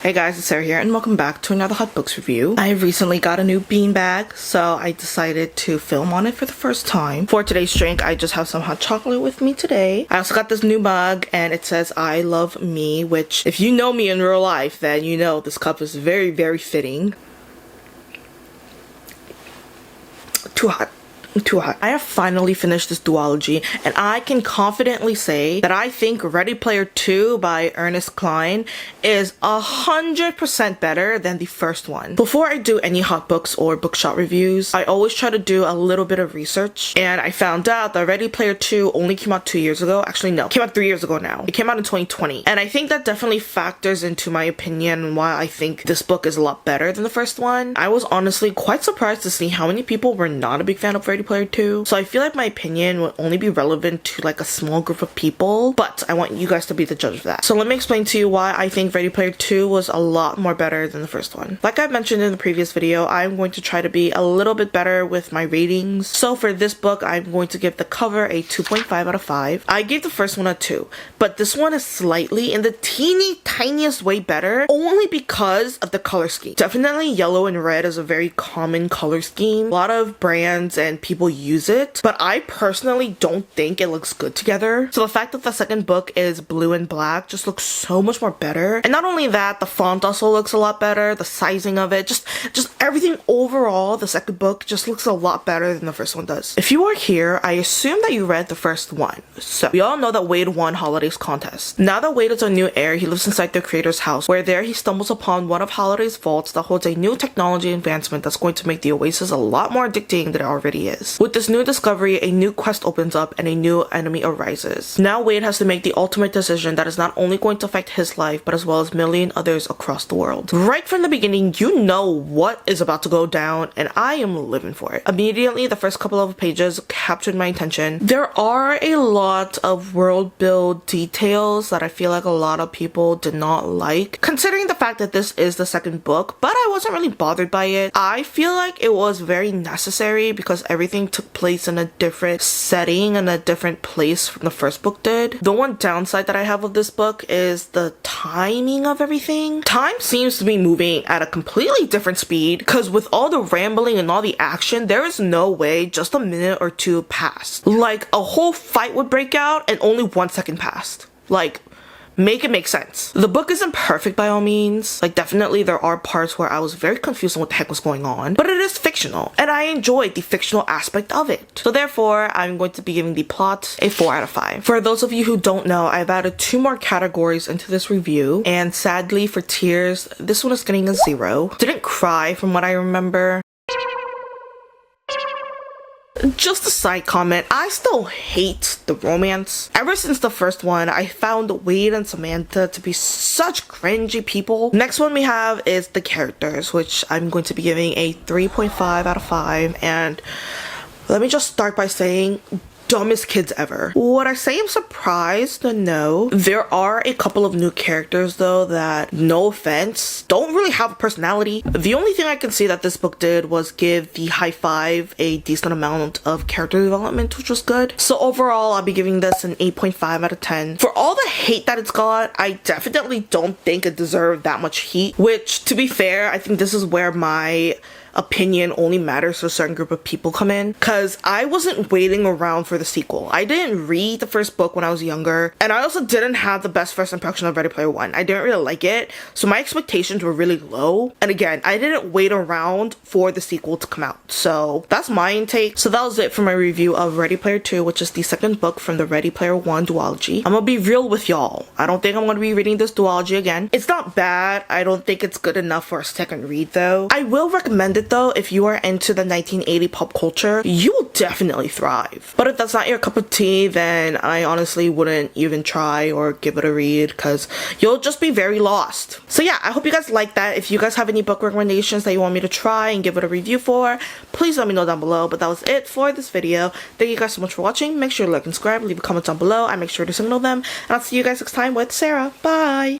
Hey guys, it's Sarah here and welcome back to another Hot Books review. I recently got a new beanbag, so I decided to film on it for the first time. For today's drink, I just have some hot chocolate with me today. I also got this new mug and it says I love me, which if you know me in real life, then you know this cup is very, very fitting. Too hot. I have finally finished this duology, and I can confidently say that I think Ready Player 2 by Ernest Cline is 100% better than the first one. Before I do any hot books or bookshop reviews, I always try to do a little bit of research, and I found out that Ready Player 2 only came out 2 years ago. Actually, no, it came out 3 years ago now. It came out in 2020, and I think that definitely factors into my opinion and why I think this book is a lot better than the first one. I was honestly quite surprised to see how many people were not a big fan of Ready Player 2, so I feel like my opinion would only be relevant to like a small group of people, but I want you guys to be the judge of that. So let me explain to you why I think Ready Player 2 was a lot more better than the first one. Like I mentioned in the previous video, I'm going to try to be a little bit better with my ratings. So for this book, I'm going to give The Cover a 2.5 out of 5. I gave the first one a 2, but this one is slightly in the teeny tiniest way better, only because of the color scheme. Definitely yellow and red is a very common color scheme. A lot of brands and people use it, but I personally don't think it looks good together. So the fact that the second book is blue and black just looks so much more better. And not only that, the font also looks a lot better, the sizing of it, just everything overall, the second book just looks a lot better than the first one does. If you are here, I assume that you read the first one. So we all know that Wade won Holiday's contest. Now that Wade is a new heir, he lives inside the creator's house, where there he stumbles upon one of Holiday's vaults that holds a new technology advancement that's going to make the Oasis a lot more addicting than it already is. With this new discovery, a new quest opens up and a new enemy arises. Now Wade has to make the ultimate decision that is not only going to affect his life, but as well as million others across the world. Right from the beginning, you know what is about to go down, and I am living for it. Immediately, the first couple of pages captured my attention. There are a lot of world build details that I feel like a lot of people did not like, considering the fact that this is the second book, but I wasn't really bothered by it. I feel like it was very necessary because everything took place in a different setting and a different place from the first book did. The one downside that I have of this book is the timing of everything. Time seems to be moving at a completely different speed, because with all the rambling and all the action, there is no way just a minute or two passed. Like a whole fight would break out and only 1 second passed. Like, make it make sense. The book isn't perfect by all means. Like, definitely there are parts where I was very confused on what the heck was going on, but it is fictional, and I enjoyed the fictional aspect of it. So therefore, I'm going to be giving the plot a 4 out of 5. For those of you who don't know, I've added 2 more categories into this review, and sadly for tears, this one is getting a 0. Didn't cry from what I remember. Just a side comment, I still hate the romance. Ever since the first one, I found Wade and Samantha to be such cringy people. Next one we have is the characters, which I'm going to be giving a 3.5 out of 5, and let me just start by saying, dumbest kids ever. Would I say I'm surprised? No. There are a couple of new characters though that, no offense, don't really have a personality. The only thing I can see that this book did was give the High Five a decent amount of character development, which was good. So overall, I'll be giving this an 8.5 out of 10. For all the hate that it's got, I definitely don't think it deserved that much heat, which, to be fair, I think this is where my opinion only matters to a certain group of people come in, because I wasn't waiting around for the sequel. I didn't read the first book when I was younger, and I also didn't have the best first impression of Ready Player 1. I didn't really like it, so my expectations were really low, and again, I didn't wait around for the sequel to come out. So that's my intake. So that was it for my review of Ready Player 2, which is the second book from the Ready Player 1 duology. I'm gonna be real with y'all. I don't think I'm gonna be reading this duology again. It's not bad. I don't think it's good enough for a second read though. I will recommend it though. If you are into the 1980 pop culture, you will definitely thrive. But if that's not your cup of tea, then I honestly wouldn't even try or give it a read, because you'll just be very lost. So yeah, I hope you guys like that. If you guys have any book recommendations that you want me to try and give it a review for, please let me know down below. But that was it for this video. Thank you guys so much for watching. Make sure to like and subscribe, leave a comment down below. I make sure to signal them, and I'll see you guys next time with Sarah. Bye!